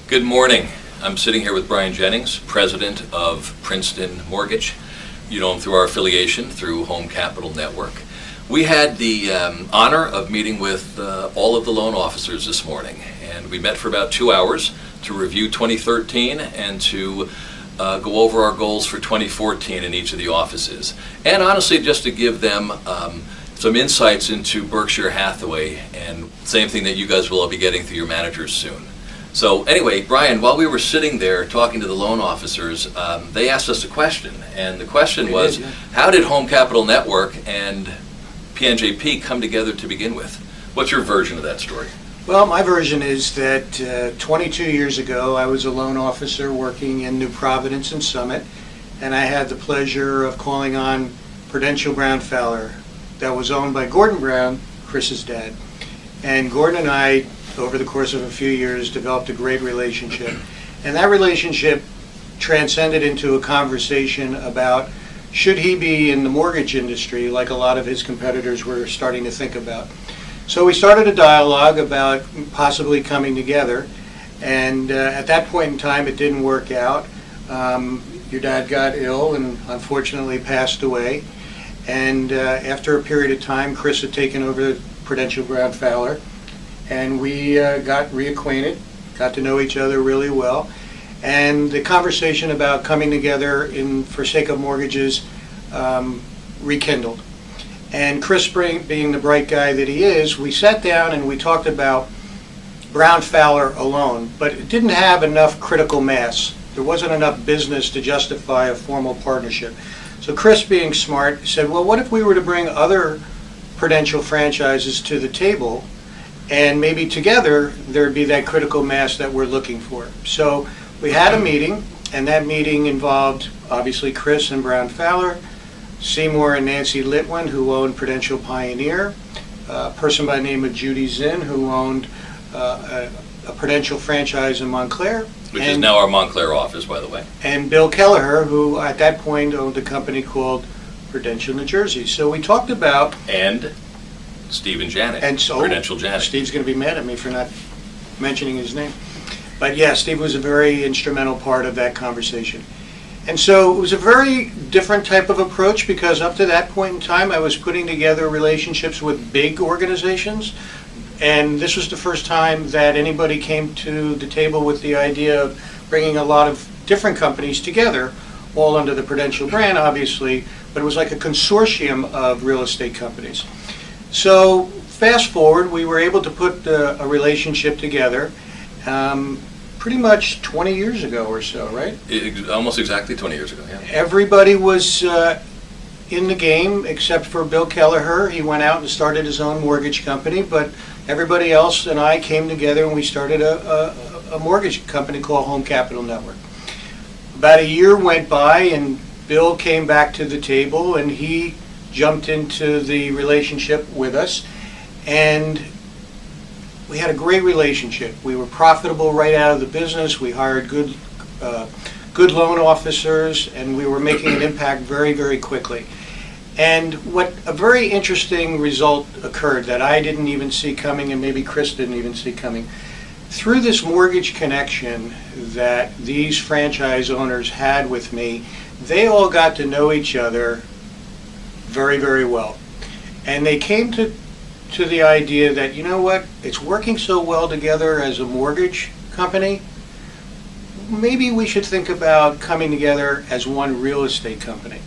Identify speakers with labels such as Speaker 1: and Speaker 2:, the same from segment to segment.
Speaker 1: Good morning. I'm sitting here with Brian Jennings, president of Princeton Mortgage. You know him through our affiliation through Home Capital Network. We had the honor of meeting with all of the loan officers this morning, and we met for about 2 hours to review 2013 and to go over our goals for 2014 in each of the offices. And honestly, just to give them some insights into Berkshire Hathaway, and same thing that you guys will all be getting through your managers soon. So anyway, Brian, while we were sitting there talking to the loan officers, they asked us a question, and the question was, how did Home Capital Network and PNJP come together to begin with? What's your version of that story?
Speaker 2: Well, my version is that 22 years ago, I was a loan officer working in New Providence and Summit, and I had the pleasure of calling on Prudential Brown Fowler, that was owned by Gordon Brown, Chris's dad. And Gordon and I, over the course of a few years, developed a great relationship. And that relationship transcended into a conversation about should he be in the mortgage industry like a lot of his competitors were starting to think about. So we started a dialogue about possibly coming together, and at that point in time it didn't work out. Your dad got ill and unfortunately passed away, and after a period of time Chris had taken over Prudential Brown Fowler, and we got reacquainted, got to know each other really well, and the conversation about coming together in for sake of mortgages rekindled. And Chris, being the bright guy that he is, we sat down and we talked about Brown Fowler alone, but it didn't have enough critical mass. There wasn't enough business to justify a formal partnership. So Chris, being smart, said, well, what if we were to bring other Prudential franchises to the table, and maybe together there'd be that critical mass that we're looking for. So we had a meeting, and that meeting involved obviously Chris and Brown Fowler, Seymour and Nancy Litwin, who owned Prudential Pioneer, a person by the name of Judy Zinn, who owned a Prudential franchise in Montclair.
Speaker 1: Which is now our Montclair office, by the way.
Speaker 2: And Bill Kelleher, who at that point owned a company called Prudential New Jersey. So we talked about...
Speaker 1: And Steve and Janet,
Speaker 2: and so
Speaker 1: Prudential Janet.
Speaker 2: Steve's going to be mad at me for not mentioning his name. But yeah, Steve was a very instrumental part of that conversation. And so it was a very different type of approach, because up to that point in time I was putting together relationships with big organizations, and this was the first time that anybody came to the table with the idea of bringing a lot of different companies together, all under the Prudential brand obviously, but it was like a consortium of real estate companies. So fast forward, we were able to put a relationship together pretty much 20 years ago or so, right?
Speaker 1: Almost exactly 20 years ago, yeah.
Speaker 2: Everybody was in the game except for Bill Kelleher. He went out and started his own mortgage company, but everybody else and I came together and we started a mortgage company called Home Capital Network. About a year went by and Bill came back to the table and he jumped into the relationship with us, and we had a great relationship. We were profitable right out of the business. We hired good loan officers, and we were making an impact very, very quickly. And a very interesting result occurred that I didn't even see coming, and maybe Chris didn't even see coming. Through this mortgage connection that these franchise owners had with me, they all got to know each other very, very well. And they came to the idea that, you know what, it's working so well together as a mortgage company, maybe we should think about coming together as one real estate company.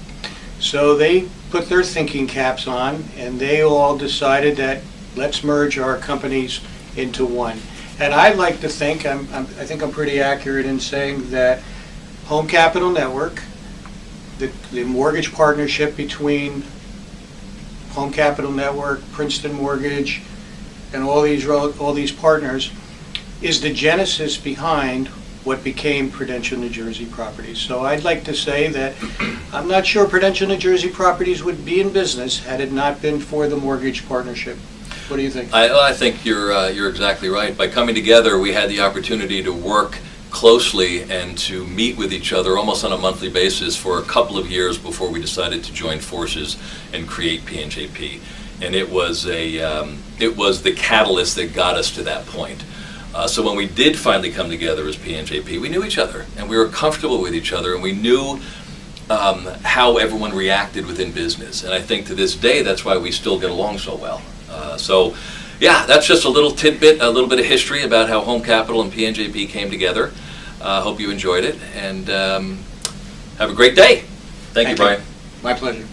Speaker 2: So they put their thinking caps on and they all decided that let's merge our companies into one. And I'd like to think, I think I'm pretty accurate in saying that Home Capital Network, the mortgage partnership between Home Capital Network, Princeton Mortgage, and all these partners, is the genesis behind what became Prudential New Jersey Properties. So I'd like to say that I'm not sure Prudential New Jersey Properties would be in business had it not been for the mortgage partnership. What do you think?
Speaker 1: I think you're exactly right. By coming together, we had the opportunity to work closely and to meet with each other almost on a monthly basis for a couple of years before we decided to join forces and create PNJP. And it was the catalyst that got us to that point. So when we did finally come together as PNJP, we knew each other, and we were comfortable with each other, and we knew how everyone reacted within business. And I think to this day, that's why we still get along so well. So yeah, that's just a little tidbit, a little bit of history about how Home Capital and PNJP came together. Hope you enjoyed it, and have a great day. Thank you, Brian.
Speaker 2: My pleasure.